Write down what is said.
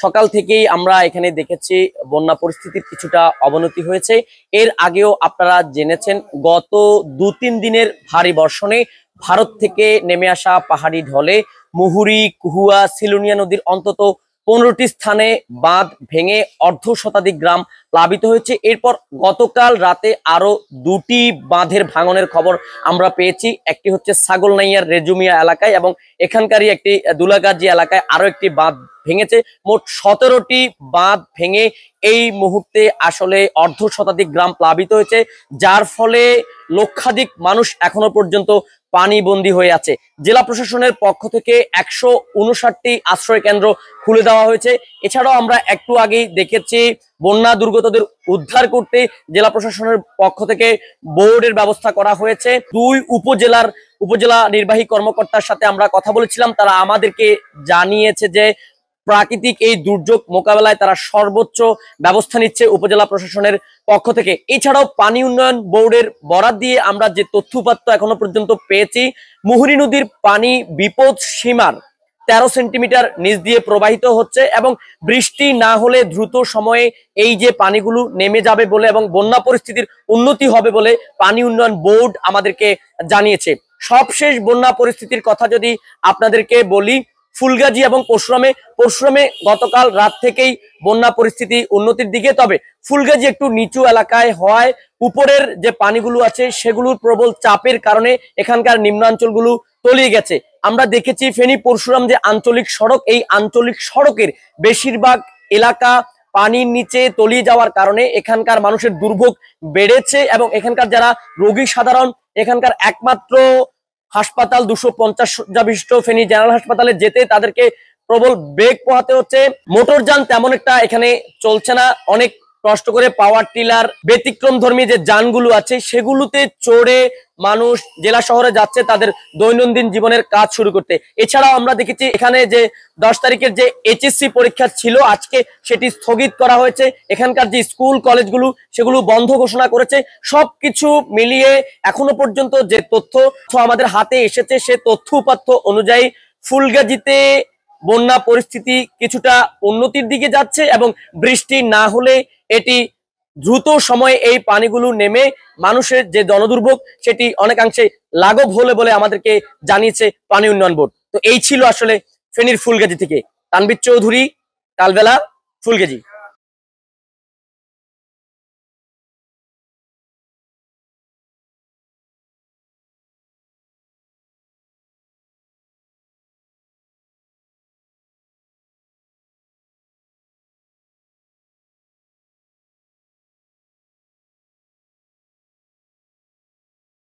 সকাল থেকেই আমরা এখানে দেখেছি বন্যা পরিস্থিতির কিছুটা অবনতি হয়েছে। এর আগেও আপনারা জেনেছেন গত ২-৩ দিনের ভারী বর্ষণে ভারত থেকে নেমে আসা পাহাড়ি ঢলে মুহুরী, কুহুয়া, সিলুনিয়া নদীর অন্তত ১৫টি স্থানে বাঁধ ভেঙে অর্ধশতাধিক গ্রাম প্লাবিত হয়েছে। এরপর গতকাল রাতে আরো ২টি বাঁধের ভাঙনের খবর আমরা পেয়েছি। একটি হচ্ছে ছাগলনাইয়ার রেজুমিয়া এলাকায় এবং এখানকারই একটি দুলাগাজী এলাকায় আরো একটি বাঁধ ভেঙেছে। মোট ১৭টি বাঁধ ভেঙে এই মুহূর্তে আসলে অর্ধশতাধিক গ্রাম প্লাবিত হয়েছে, যার ফলে লক্ষাধিক মানুষ এখনো পর্যন্ত পানিবন্দী হয়ে আছে। জেলা প্রশাসনের পক্ষ থেকে ১৫৯টি আশ্রয় কেন্দ্র খুলে দেওয়া হয়েছে। এছাড়াও আমরা একটু আগেই দেখেছি বন্যা দুর্গতদের উদ্ধার করতে জেলা প্রশাসনের পক্ষ থেকে বোর্ডের ব্যবস্থা করা হয়েছে। ২ উপজেলা নির্বাহী কর্মকর্তার সাথে আমরা কথা বলেছিলাম। তারা আমাদেরকে জানিয়েছে যে প্রাকৃতিক এই দুর্যোগ মোকাবেলায় তারা সর্বোচ্চ ব্যবস্থা নিচ্ছে উপজেলা প্রশাসনের পক্ষ থেকে। এছাড়াও পানি উন্নয়ন বোর্ডের বরাত দিয়ে আমরা যে তথ্যপাত্র এখনো পর্যন্ত পেয়েছি, মুহুরী নদীর পানি বিপদ সীমার ১৩ সেন্টিমিটার নিচ দিয়ে প্রবাহিত হচ্ছে এবং বৃষ্টি না হলে দ্রুত সময়ে এই যে পানিগুলো নেমে যাবে বলে এবং বন্যা পরিস্থিতির উন্নতি হবে বলে পানি উন্নয়ন বোর্ড আমাদেরকে জানিয়েছে। সবশেষ বন্যা পরিস্থিতির কথা যদি আপনাদেরকে বলি, ফুলগাজী এবং পরশুরামে গতকাল রাত থেকেই বন্যা পরিস্থিতি উন্নতির দিকে। তবে ফুলগাজী একটু নিচু এলাকায় হওয়ায় উপরের যে পানিগুলো আছে সেগুলোর প্রবল চাপের কারণে এখানকার নিম্নাঞ্চলগুলো তলিয়ে গেছে। আমরা দেখেছি ফেনী পরশুরাম যে আঞ্চলিক সড়ক, এই আঞ্চলিক সড়কের বেশিরভাগ এলাকা পানির নিচে তলিয়ে যাওয়ার কারণে এখানকার মানুষের দুর্ভোগ বেড়েছে এবং এখানকার যারা রোগী সাধারণ, এখানকার একমাত্র হাসপাতাল ২৫০ শয্যা বিশিষ্ট ফেনী জেনারেল হাসপাতালে যেতে তাদেরকে প্রবল বেগ পোহাতে হচ্ছে। মোটরযান তেমন একটা এখানে চলছে না। অনেক কষ্ট করে পাওয়ার টিলার, ব্যতিক্রম ধর্মী যে যানগুলো আছে সেগুলোতে চড়ে মানুষ জেলা শহরে যাচ্ছে তাদের দৈনন্দিন জীবনের কাজ শুরু করতে। এছাড়াও আমরা দেখেছি এখানে যে ১০ তারিখের যে এইচএসসি পরীক্ষা ছিল আজকে সেটি স্থগিত করা হয়েছে। এখানকার যে স্কুল কলেজগুলো সেগুলো বন্ধ ঘোষণা করেছে। সবকিছু মিলিয়ে এখনো পর্যন্ত যে তথ্য আমাদের হাতে এসেছে সে তথ্য উপাত্ত অনুযায়ী ফুলগাজীতে বন্যা পরিস্থিতি কিছুটা উন্নতির দিকে যাচ্ছে এবং বৃষ্টি না হলে এটি দ্রুত সময়ে এই পানিগুলো নেমে মানুষের যে জনদুর্ভোগ সেটি অনেকাংশে লাঘব হলে বলে আমাদেরকে জানিয়েছে পানি উন্নয়ন বোর্ড। তো এই ছিল আসলে ফেনীর ফুলগাজী থেকে তানভীর চৌধুরী, কালবেলা, ফুলগাজী।